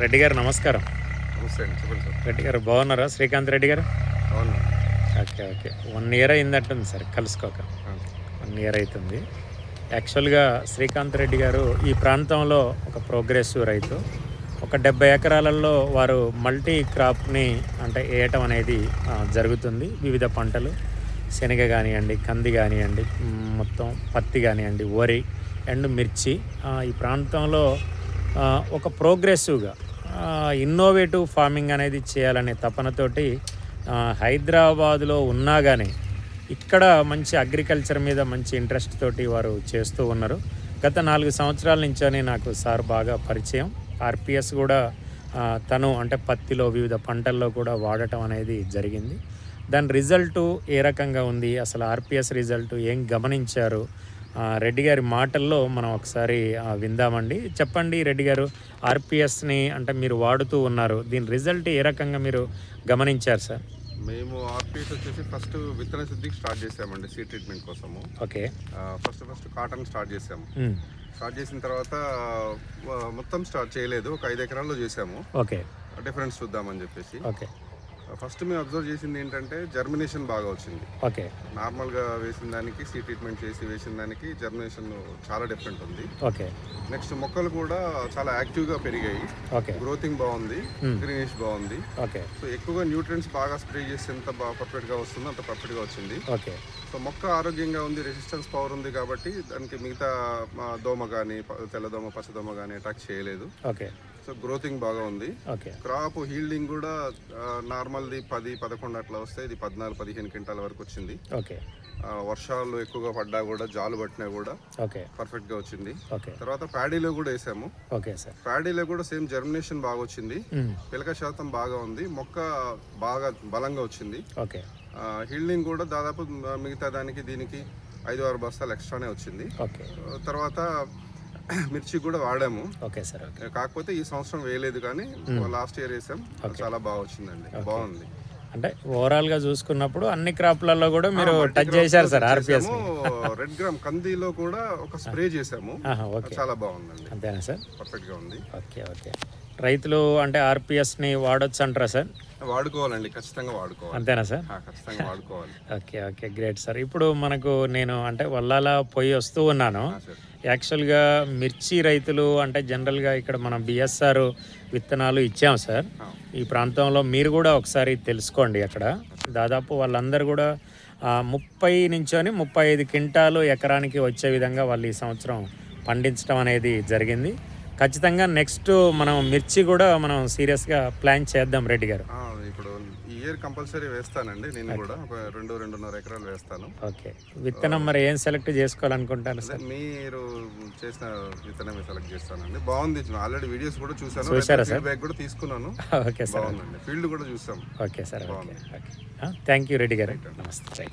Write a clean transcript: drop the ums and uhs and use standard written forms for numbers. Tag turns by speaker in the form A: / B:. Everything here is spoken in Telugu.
A: రెడ్డి గారు నమస్కారం.
B: నమస్తే అండి, చెప్పండి సార్.
A: రెడ్డి గారు బాగున్నారా? శ్రీకాంత్ రెడ్డి గారు.
B: అవును.
A: ఓకే ఓకే 1 ఇయర్ అయిందంటుంది సార్ కలుసుకోక.
B: అవును.
A: 1 ఇయర్ అవుతుంది. యాక్చువల్గా శ్రీకాంత్ రెడ్డి గారు ఈ ప్రాంతంలో ఒక ప్రోగ్రెసివ్ రైతు. ఒక 70 ఎకరాలలో వారు మల్టీ క్రాప్ని అంటే వేయటం అనేది జరుగుతుంది. వివిధ పంటలు శనగ కానివ్వండి, కంది కానివ్వండి, మొత్తం పత్తి కానివ్వండి, వరి అండ్ మిర్చి. ఈ ప్రాంతంలో ఒక ప్రోగ్రెసివ్గా ఇన్నోవేటివ్ ఫార్మింగ్ అనేది చేయాలనే తపనతోటి హైదరాబాదులో ఉన్నా కానీ ఇక్కడ మంచి అగ్రికల్చర్ మీద మంచి ఇంట్రెస్ట్ తోటి వారు చేస్తూ ఉన్నారు. గత 4 సంవత్సరాల నుంచని నాకు సార్ బాగా పరిచయం. ఆర్పిఎస్ కూడా తను అంటే పత్తిలో వివిధ పంటల్లో కూడా వాడటం అనేది జరిగింది. దాని రిజల్టు ఏ రకంగా ఉంది, అసలు ఆర్పిఎస్ రిజల్ట్ ఏం గమనించారు, రెడ్డి గారి మాటల్లో మనం ఒకసారి విందామండి. చెప్పండి రెడ్డి గారు, ఆర్పిఎస్ని అంటే మీరు వాడుతూ ఉన్నారు, దీని రిజల్ట్ ఏ రకంగా మీరు గమనించారు సార్?
B: మేము ఆర్పిఎస్ వచ్చేసి ఫస్ట్ విత్తన శుద్ధికి స్టార్ట్ చేసామండి, సీడ్ ట్రీట్మెంట్ కోసము.
A: ఓకే.
B: ఫస్ట్ కాటన్ స్టార్ట్ చేసాము. స్టార్ట్ చేసిన తర్వాత మొత్తం స్టార్ట్ చేయలేదు, ఒక 5 ఎకరాల్లో చేసాము.
A: ఓకే.
B: డిఫరెన్స్ చూద్దామని చెప్పేసి.
A: ఓకే.
B: ఫస్ట్ మేము అబ్జర్వ్ చేసింది ఏంటంటే జర్మినేషన్ బాగా వచ్చింది.
A: ఓకే.
B: నార్మల్గా వేసిన దానికి సీడ్ ట్రీట్మెంట్ చేసి వేసిన దానికి జర్మినేషన్ చాలా డిఫరెంట్ ఉంది.
A: ఓకే.
B: నెక్స్ట్ మొక్కలు కూడా చాలా యాక్టివ్గా పెరిగాయి.
A: ఓకే.
B: గ్రోతింగ్ బాగుంది, గ్రీనిష్ బాగుంది.
A: ఓకే.
B: సో ఎక్కువగా న్యూట్రియంట్స్ బాగా స్ప్రే చేసి ఎంత బాగా పర్ఫెక్ట్గా వస్తుందో అంత పర్ఫెక్ట్గా వచ్చింది.
A: ఓకే.
B: సో మొక్క ఆరోగ్యంగా ఉంది, రెసిస్టెన్స్ పవర్ ఉంది కాబట్టి దానికి మిగతా దోమ కానీ తెల్లదోమ పచ్చదోమ కానీ అటాక్ చేయలేదు.
A: ఓకే.
B: సో గ్రోతింగ్ బాగా ఉంది.
A: ఓకే.
B: క్రాప్ హీల్డింగ్ కూడా నార్మల్ది 10-11 అట్లా వస్తే ఇది 14-15 క్వింటాల వరకు వచ్చింది.
A: ఓకే.
B: వర్షాలు ఎక్కువగా పడ్డా కూడా జాలు పట్టినా కూడా
A: ఓకే
B: పర్ఫెక్ట్గా వచ్చింది.
A: ఓకే.
B: తర్వాత ప్యాడీలో కూడా వేసాము.
A: Okay sir.
B: ప్యాడీలో కూడా సేమ్ జర్మినేషన్ బాగా వచ్చింది, పిలక శాతం బాగా ఉంది, మొక్క బాగా బలంగా వచ్చింది.
A: ఓకే.
B: హీల్డింగ్ కూడా దాదాపు మిగతా దానికి దీనికి 5-6 బస్తాలు ఎక్స్ట్రానే వచ్చింది.
A: ఓకే.
B: తర్వాత మిర్చి కూడా వాడాము.
A: Okay sir. ఓకే.
B: కాకపోతే ఈ సంవత్సరం వేయలేదు, కానీ లాస్ట్ ఇయర్ వేసాం, చాలా బాగా వచ్చిందండి, బాగుంది.
A: అంటే ఓవరాల్గా చూసుకున్నప్పుడు అన్ని క్రాప్లలో కూడా మీరు టచ్ చేశారు సార్ ఆర్పిఎస్.
B: రెడ్ గ్రామ్ కందిలో కూడా ఒక స్ప్రే చేసాము, చాలా బాగుందండి.
A: అంతేనా సార్?
B: పర్ఫెక్ట్గా ఉంది.
A: ఓకే. ఓకే. రైతులు అంటే ఆర్పిఎస్ని వాడొచ్చు అంటారా సార్?
B: వాడుకోవాలండి, ఖచ్చితంగా వాడుకోవాలి.
A: అంతేనా సార్?
B: ఖచ్చితంగా వాడుకోవాలి.
A: ఓకే. ఓకే. Great sir. ఇప్పుడు మనకు నేను అంటే వల్లాల పోయి వస్తూ ఉన్నాను. యాక్చువల్గా మిర్చి రైతులు అంటే జనరల్గా ఇక్కడ మనం బిఎస్ఆర్ విత్తనాలు ఇచ్చాం సార్. ఈ ప్రాంతంలో మీరు కూడా ఒకసారి తెలుసుకోండి. అక్కడ దాదాపు వాళ్ళందరూ కూడా 30-35 క్వింటాలు ఎకరానికి వచ్చే విధంగా వాళ్ళు ఈ సంవత్సరం పండించడం అనేది జరిగింది. ఖచ్చితంగా నెక్స్ట్ మనం మిర్చి కూడా మనం సీరియస్గా ప్లాన్ చేద్దాం రెడ్డి గారు.
B: ఇప్పుడు ఈ ఇయర్ కంపల్సరీ వేస్తానండి, నేను కూడా ఒక 2-2.5 ఎకరాలు వేస్తాను.
A: ఓకే. విత్తనం మరి ఏం సెలెక్ట్ చేసుకోవాలనుకుంటాను సార్?
B: మీరు చేసిన విత్తనమే సెలెక్ట్ చేస్తానండి. బాగుంది, ఆల్రెడీ వీడియోస్ కూడా చూసాను, ఫీడ్బ్యాక్ కూడా తీసుకున్నాను.
A: Okay sir.
B: ఫీల్డ్ కూడా చూసాం.
A: Okay sir. Okay. Okay. Thank you Reddy గారు. నమస్తే.